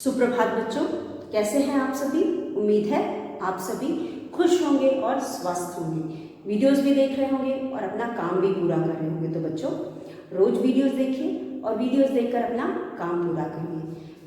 सुप्रभात बच्चों, कैसे हैं आप सभी। उम्मीद है आप सभी खुश होंगे और स्वस्थ होंगे, वीडियोस भी देख रहे होंगे और अपना काम भी पूरा कर रहे होंगे। तो बच्चों रोज वीडियोस देखिए और वीडियोस देखकर अपना काम पूरा करिए।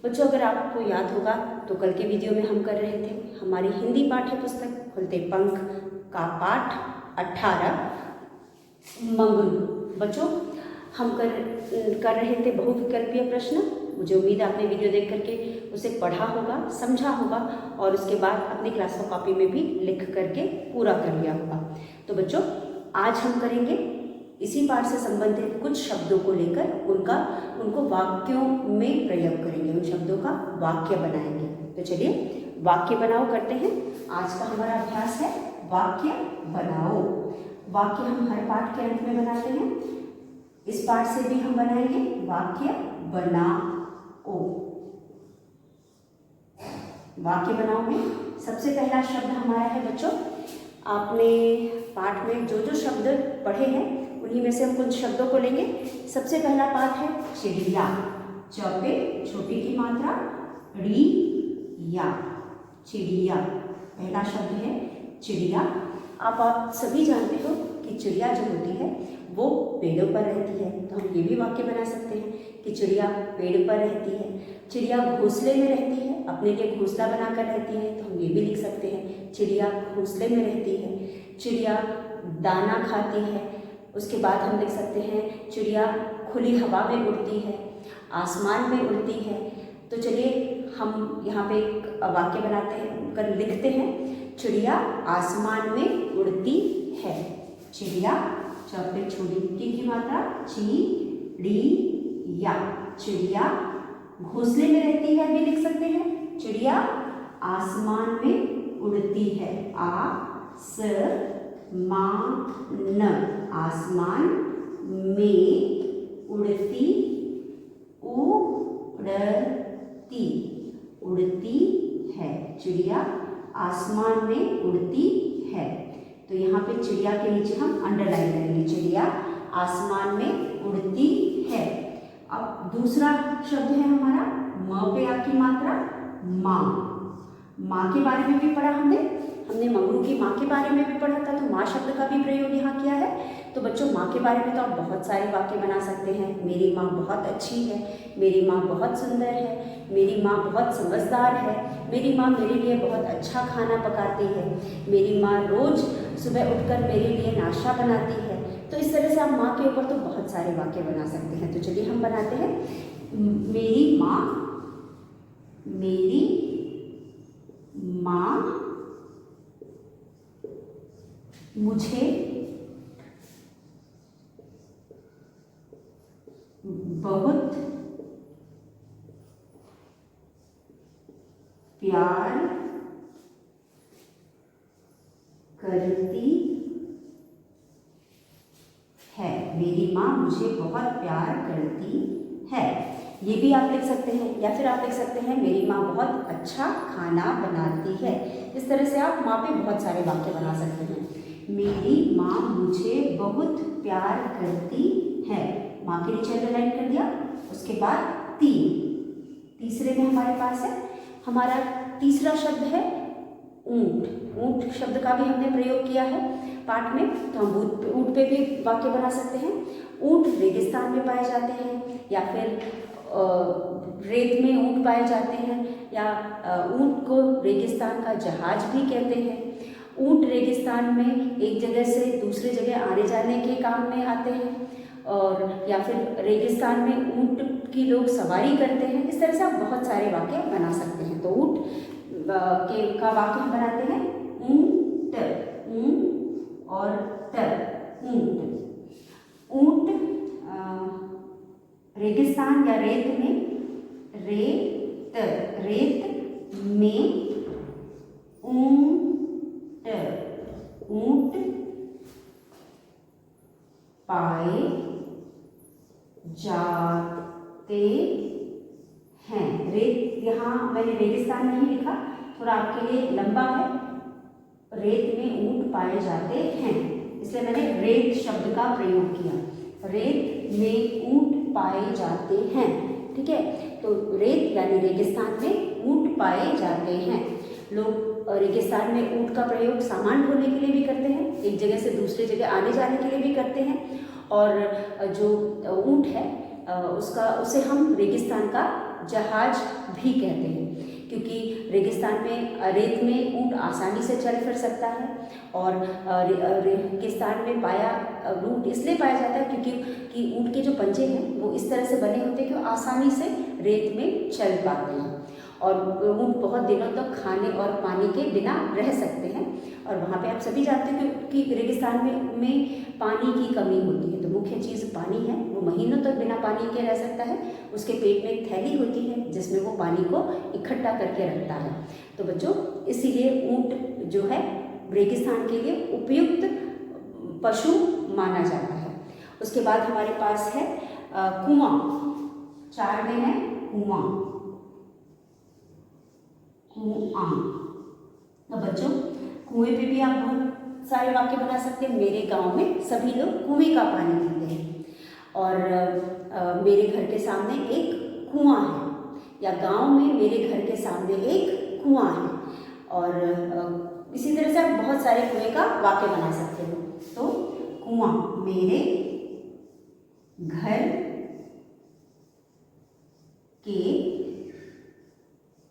बच्चों अगर आपको याद होगा तो कल के वीडियो में हम कर रहे थे हमारी हिंदी पाठ्य पुस्तक खुलते पंख का पाठ 18 मंगलू। बच्चों हम कर रहे थे बहुविकल्पीय प्रश्न। मुझे उम्मीद है आपने वीडियो देख करके उसे पढ़ा होगा, समझा होगा और उसके बाद अपनी क्लास की कॉपी में भी लिख करके पूरा कर लिया होगा। तो बच्चों आज हम करेंगे इसी पाठ से संबंधित कुछ शब्दों को लेकर उनको वाक्यों में प्रयोग करेंगे, उन शब्दों का वाक्य बनाएंगे। तो चलिए वाक्य बनाओ करते हैं। आज का हमारा अभ्यास है वाक्य बनाओ। वाक्य हम हर पाठ के अंत में बनाते हैं, इस पाठ से भी हम बनाएंगे वाक्य बनाओ। वाक्य बनाओ में सबसे पहला शब्द हमारा है बच्चों, आपने पाठ में जो जो शब्द पढ़े हैं उन्हीं में से हम कुछ शब्दों को लेंगे। सबसे पहला पाठ है चिड़िया। च पे छोटी की मात्रा री या, चिड़िया। पहला शब्द है चिड़िया। आप सभी जानते हो कि चिड़िया जो होती है वो पेड़ों पर रहती है, तो हम ये भी वाक्य बना सकते हैं कि चिड़िया पेड़ पर रहती है। चिड़िया घोंसले में रहती है, अपने लिए घोंसला बनाकर रहती है, तो हम ये भी लिख सकते हैं चिड़िया घोंसले में रहती है। चिड़िया दाना खाती है। उसके बाद हम लिख सकते हैं चिड़िया खुली हवा में उड़ती है, आसमान में उड़ती है। तो चलिए हम यहाँ पे एक वाक्य बनाते हैं, कर लिखते हैं चिड़िया आसमान में उड़ती है। चिड़िया पे छोटी की मात्रा ची ड़ी या, चिड़िया घोंसले में रहती है भी लिख सकते हैं। चिड़िया आसमान में उड़ती है, आ स मा न, आसमान में उड़ती, उड़ती है। चिड़िया आसमान में उड़ती है। तो यहाँ पे चिड़िया के नीचे हम अंडरलाइन करेंगे, चिड़िया आसमान में उड़ती है। अब दूसरा शब्द है हमारा म पे आ की मात्रा माँ। माँ के बारे में भी पढ़ा हमने मंगरू की माँ के बारे में भी पढ़ा था, तो माँ शब्द का भी प्रयोग यहाँ किया है। तो बच्चों माँ के बारे में तो आप बहुत सारे वाक्य बना सकते हैं। मेरी माँ बहुत अच्छी है, मेरी माँ बहुत सुंदर है, मेरी माँ बहुत समझदार है, मेरी माँ मेरे लिए बहुत अच्छा खाना पकाती है, मेरी माँ रोज सुबह उठकर मेरे लिए नाश्ता बनाती है। तो इस तरह से आप माँ के ऊपर तो बहुत सारे वाक्य बना सकते हैं। तो चलिए हम बनाते हैं मेरी माँ मुझे बहुत प्यार करती है। मेरी माँ मुझे बहुत प्यार करती है, ये भी आप लिख सकते हैं। या फिर आप लिख सकते हैं मेरी माँ बहुत अच्छा खाना बनाती है। इस तरह से आप माँ पे बहुत सारे वाक्य बना सकते हैं। मेरी माँ मुझे बहुत प्यार करती है, माँ के नीचे अंडरलाइन कर दिया। उसके बाद तीसरे में हमारे पास है, हमारा तीसरा शब्द है ऊंट। ऊंट शब्द का भी हमने प्रयोग किया है पाठ में, तो हम ऊंट पे भी वाक्य बना सकते हैं। ऊंट रेगिस्तान में पाए जाते हैं, या फिर रेत में ऊंट पाए जाते हैं, या ऊंट को रेगिस्तान का जहाज भी कहते हैं। ऊंट रेगिस्तान में एक जगह से दूसरे जगह आने जाने के काम में आते हैं, और या फिर रेगिस्तान में ऊंट की लोग सवारी करते हैं। इस तरह से आप बहुत सारे वाक्य बना सकते हैं। तो ऊंट का वाक्य हम बनाते हैं ऊंट, ऊं और ट, ऊंट। ऊंट रेगिस्तान या रेत में, रेत में ऊंट पाए जाते हैं। रेत, यहाँ मैंने रेगिस्तान नहीं लिखा, थोड़ा आपके लिए लंबा है। रेत में ऊंट पाए जाते हैं, इसलिए मैंने रेत शब्द का प्रयोग किया। रेत में ऊंट पाए जाते हैं, ठीक है। तो रेत यानी रेगिस्तान में ऊंट पाए जाते हैं। लोग रेगिस्तान में ऊंट का प्रयोग सामान ढोने के लिए भी करते हैं, एक जगह से दूसरी जगह आने जाने के लिए भी करते हैं। और जो ऊंट है उसे हम रेगिस्तान का जहाज भी कहते हैं, क्योंकि रेगिस्तान में रेत में ऊंट आसानी से चल फिर सकता है। और रेगिस्तान में ऊंट इसलिए पाया जाता है क्योंकि ऊंट के जो पंजे हैं वो इस तरह से बने होते हैं कि वो आसानी से रेत में चल पाते हैं। और ऊंट बहुत दिनों तक खाने और पानी के बिना रह सकते हैं। और वहाँ पे आप सभी जानते हैं कि रेगिस्तान में पानी की कमी होती है, तो मुख्य चीज़ पानी है। वो महीनों तक बिना पानी के रह सकता है। उसके पेट में एक थैली होती है जिसमें वो पानी को इकट्ठा करके रखता है। तो बच्चों, इसीलिए ऊंट जो है रेगिस्तान के लिए उपयुक्त पशु माना जाता है। उसके बाद हमारे पास है कुआं। 4 में है कुआं। कुआं। तो बच्चों, कुएं पे भी आप बहुत सारे वाक्य बना सकते हैं। मेरे गांव में सभी लोग कुएं का पानी पीते हैं, और मेरे घर के सामने एक कुआं है, या गांव में मेरे घर के सामने एक कुआं है। और इसी तरह से आप बहुत सारे कुएं का वाक्य बना सकते हो। तो कुआं, मेरे घर के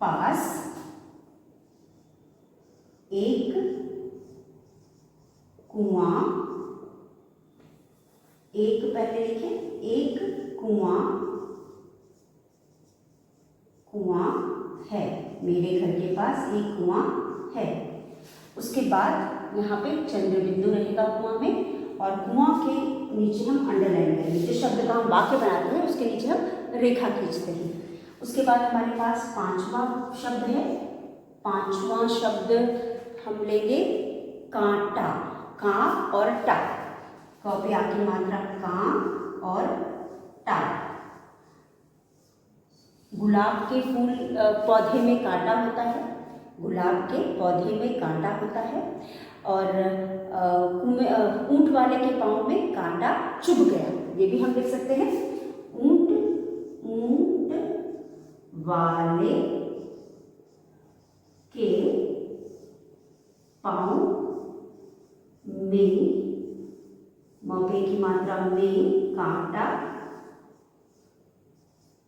पास एक कुआं, एक पहले लिखें, एक कुआं है। मेरे घर के पास एक कुआं है। उसके बाद यहाँ पे चंद्र बिंदु रहेगा कुआं में, और कुआं के नीचे हम अंडरलाइन करेंगे। जो शब्द का हम वाक्य बनाते हैं उसके नीचे हम रेखा खींचते हैं। उसके बाद हमारे पास 5वां शब्द है। 5वां शब्द हम लेंगे कांटा। का और टा। क पे आपकी मात्रा का और टा। गुलाब के फूल पौधे में कांटा होता है। गुलाब के पौधे में कांटा होता है। और ऊंट वाले के पांव में कांटा चुभ गया, ये भी हम लिख सकते हैं। ऊंट वाले के पांव में, मौके की मात्रा में, कांटा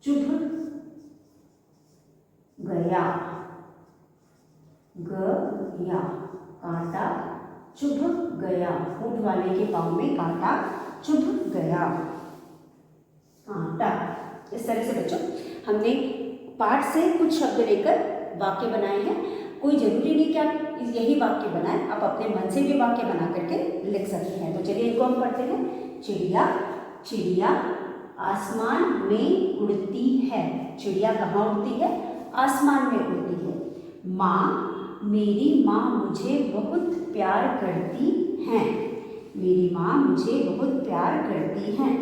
चुभ गया। कांटा चुभ गया। ऊंट वाले के पांव में कांटा चुभ गया। कांटा। इस तरह से बच्चों, हमने पाठ से कुछ शब्द लेकर वाक्य बनाए हैं। कोई जरूरी नहीं कि आप यही वाक्य बनाएं, आप अपने मन से भी वाक्य बना करके लिख सकते हैं। तो चलिए इनको हम पढ़ते हैं। चिड़िया। चिड़िया आसमान में उड़ती है। चिड़िया कहाँ उड़ती है? आसमान में उड़ती है। माँ, मेरी माँ मुझे बहुत प्यार करती हैं। मेरी माँ मुझे बहुत प्यार करती हैं।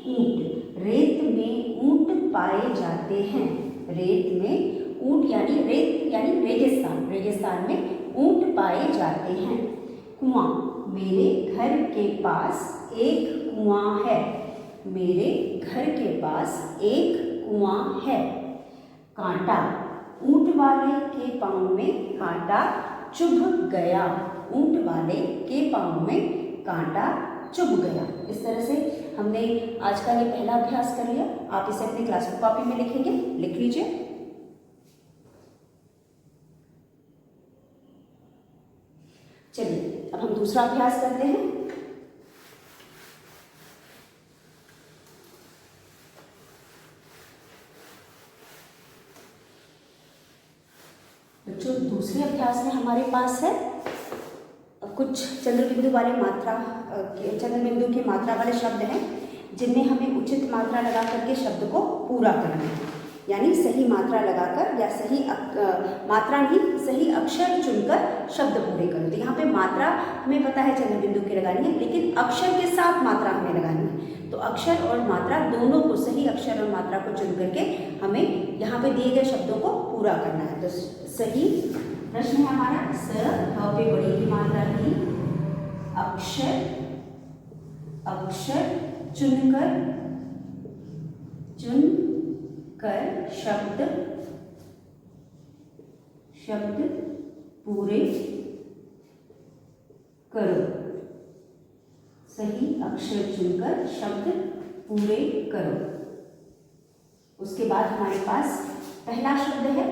ऊंट। रेत में ऊंट पाए जाते हैं। रेत में ऊंट यानी रेत यानी रेगिस्तान। रेगिस्तान में ऊंट पाए जाते हैं। कुआं। मेरे घर के पास एक कुआं है। मेरे घर के पास एक कुआं है। कांटा। ऊंट वाले के पांव में कांटा चुभ गया। ऊंट वाले के पांव में कांटा चुभ गया। इस तरह से हमने आज का ये पहला अभ्यास कर लिया। आप इसे अपनी क्लास बुक कॉपी में लिखेंगे, लिख लीजिए। चलिए अब हम दूसरा अभ्यास करते हैं। बच्चों, दूसरे अभ्यास में हमारे पास है कुछ चंद्रबिंदु वाले चंद्रबिंदु की मात्रा वाले शब्द हैं, जिनमें हमें उचित मात्रा लगा करके शब्द को पूरा करना है। यानी सही मात्रा लगाकर या सही मात्रा नहीं, सही अक्षर चुनकर शब्द पूरे करो। तो यहाँ पे मात्रा हमें पता है चंद्रबिंदु की लगानी है, लेकिन अक्षर के साथ मात्रा हमें लगानी है। तो अक्षर और मात्रा दोनों को, सही अक्षर और मात्रा को चुन करके हमें यहाँ पे दिए गए शब्दों को पूरा करना है। तो सही प्रश्न है हमारा, स ह पे बड़ी की मात्रा ही, अक्षर चुन कर शब्द पूरे करो। सही अक्षर चुनकर शब्द पूरे करो। उसके बाद हमारे पास पहला शब्द है।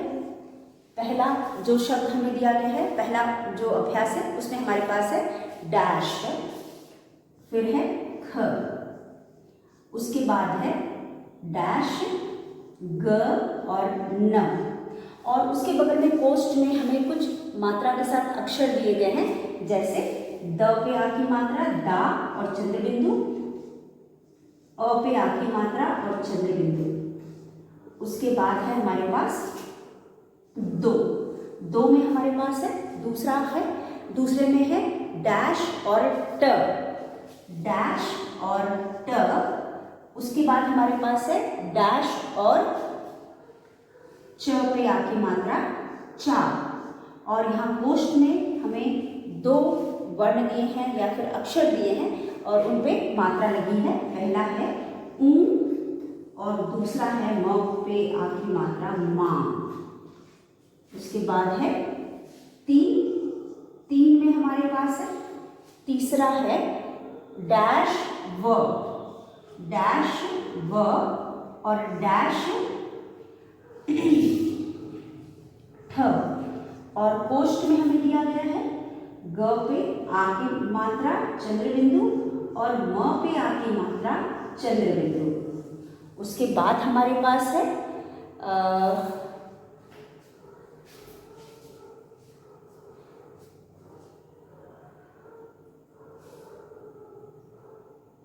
पहला जो शब्द हमें दिया गया है, पहला जो अभ्यास है उसमें हमारे पास है डैश है, फिर है ख, उसके बाद है डैश, ग और न, और उसके बगल में पोस्ट में हमें कुछ मात्रा के साथ अक्षर दिए गए हैं, जैसे द पे आ की मात्रा दा और चंद्र बिंदु, अ पे आ की मात्रा और चंद्र बिंदु। उसके बाद है हमारे पास दो में हमारे पास है दूसरा है, दूसरे में है डैश और ट, डैश और ट। उसके बाद हमारे पास है डैश और च पे आ की मात्रा चा, और यहाँ पोस्ट में हमें दो वर्ण दिए हैं या फिर अक्षर दिए हैं और उन पे मात्रा लगी है। पहला है ऊ और दूसरा है म पे आ की मात्रा माँ। उसके बाद है तीन में हमारे पास है तीसरा है डैश व और डैश ठ, और पोस्ट में हमें दिया गया है ग पे आ की मात्रा चंद्र बिंदु और म पे आ की मात्रा चंद्र बिंदु। उसके बाद हमारे पास है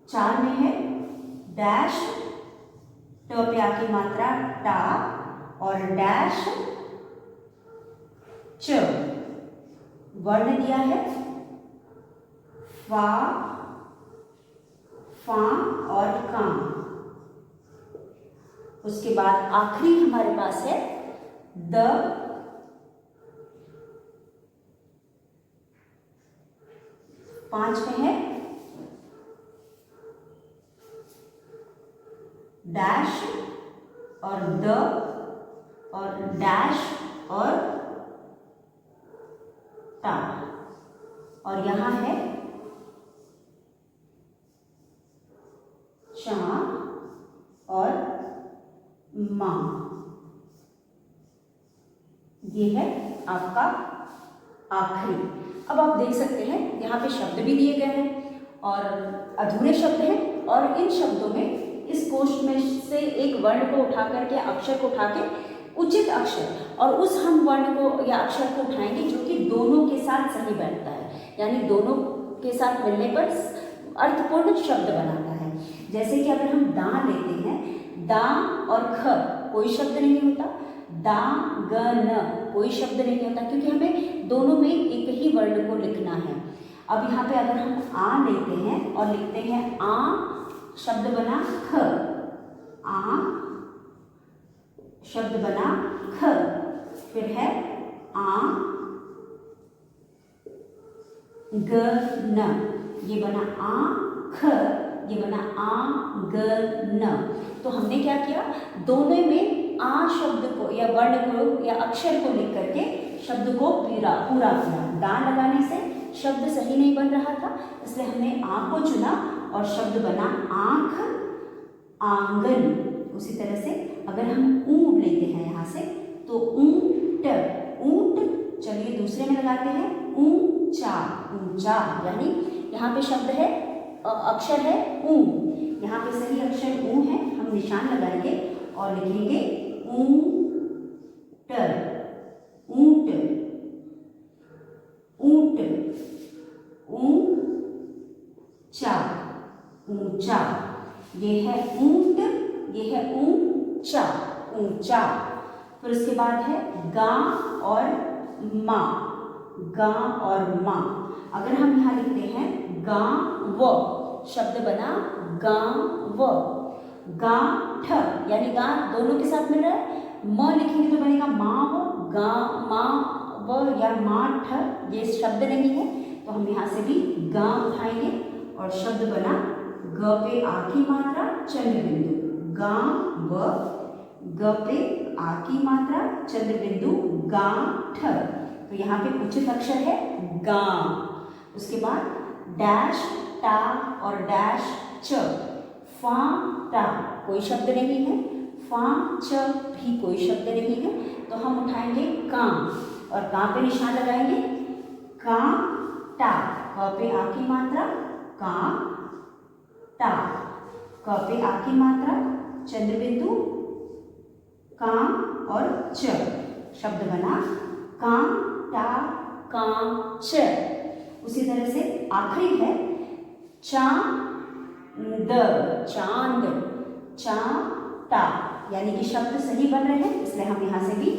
चार में है डैश, ट पे आ की मात्रा टा और डैश च, वर्ण दिया है फा, फा और का। उसके बाद आखिरी हमारे पास है द, पांच में है डैश और द और डैश और टा, और यहाँ है चा और माँ। ये है आपका आखिरी। अब आप देख सकते हैं यहाँ पे शब्द भी दिए गए हैं और अधूरे शब्द हैं, और इन शब्दों में इस कोष्ठ में से एक वर्ण को उठा करके, अक्षर को उठा के उचित अक्षर और उस हम वर्ण को या अक्षर को उठाएंगे जो कि दोनों के साथ सही बैठता है, यानी दोनों के साथ मिलने पर अर्थपूर्ण शब्द बनाता है। जैसे कि अगर हम दा लेते हैं, दा और ख कोई शब्द नहीं होता, दा ग न कोई शब्द नहीं होता, क्योंकि हमें दोनों में एक ही वर्ण को लिखना है। अब यहाँ पे अगर हम आ लेते हैं और लिखते हैं आ, शब्द बना ख, आ शब्द बना ख, फिर है आ ग न, ये बना आ ख, ये बना आ ग न। तो हमने क्या किया, दोनों में आ शब्द को या वर्ण को या अक्षर को लिख करके शब्द को पूरा किया। दा लगाने से शब्द सही नहीं बन रहा था, इसलिए हमने आ को चुना और शब्द बना आंख, आंगन। उसी तरह से अगर हम ऊंट लेते हैं यहाँ से तो ऊंट, ऊंट। चलिए दूसरे में लगाते हैं ऊंचा, ऊंचा, यानी यहाँ पे शब्द है, अक्षर है ऊ, यहाँ पे सही अक्षर ऊ है, हम निशान लगाएंगे और लिखेंगे ऊंट, ऊंट, ऊंट, ऊंचा, ऊंचा। ये है ऊंट, ये है ऊंचा, ऊंचा। फिर उसके बाद है गा और माँ, गा और माँ। अगर हम यहाँ लिखते हैं गा व, शब्द बना गा व, गा ठ, यानी गा दोनों के साथ मिल रहा है, म लिखेंगे तो बनेगा माँ व, गा माँ व या माँ ठ, ये शब्द नहीं है, तो हम यहाँ से भी गा उठाएंगे और शब्द बना ग पे आ की मात्रा चंद्र बिंदु, गा व ग पे आ की मात्रा, चंद्र बिंदु गांठ, तो यहाँ पे उचित अक्षर है गा। उसके बाद डैश टा और डैश च, फा टा कोई शब्द नहीं है, फा च भी कोई शब्द नहीं है, तो हम उठाएंगे का और का पे निशान लगाएंगे का टा, क पे आ की मात्रा का टा, क पे आ की मात्रा, चंद्र बिंदु का और च, शब्द बना का टा का च। उसी तरह से आखिरी है चांद, चांद, चा टा, यानी कि शब्द सही बन रहे हैं, इसलिए हम यहाँ से भी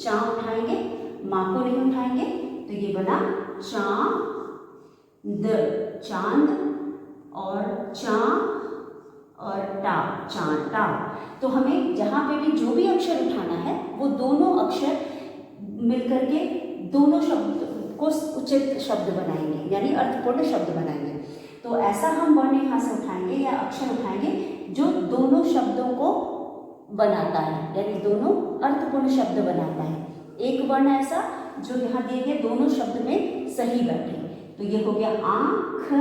चा उठाएंगे, माँ को नहीं उठाएंगे, तो ये बना चांद, चांद और चा और टा, चांटा। तो हमें जहाँ पे भी जो भी अक्षर उठाना है वो दोनों अक्षर मिलकर के दोनों शब्द को उचित शब्द बनाएंगे, यानी अर्थपूर्ण शब्द बनाएंगे। तो ऐसा हम वर्ण यहाँ से उठाएंगे या अक्षर उठाएंगे जो दोनों शब्दों को बनाता है, यानी दोनों अर्थपूर्ण शब्द बनाता है। एक वर्ण ऐसा जो यहाँ दिए गए दोनों शब्द में सही बैठे, तो ये हो गया आंख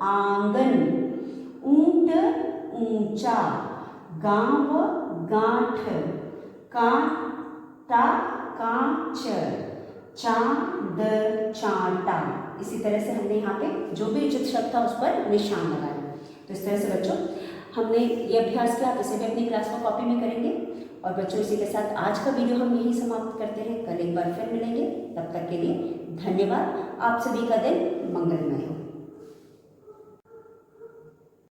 आंगन, ऊंट ऊंचा, गांव गांठ, कांटा कांच, चांद चांटा। इसी तरह से हमने यहाँ पे जो भी उचित शब्द था उस पर निशान लगाया। तो इस तरह से बच्चों हमने ये अभ्यास किया, इसे भी अपनी क्लास में कॉपी में करेंगे। और बच्चों इसी के साथ आज का वीडियो हम यहीं समाप्त करते हैं, कल एक बार फिर मिलेंगे, तब तक के लिए धन्यवाद। आप सभी का दिन मंगलमय हो।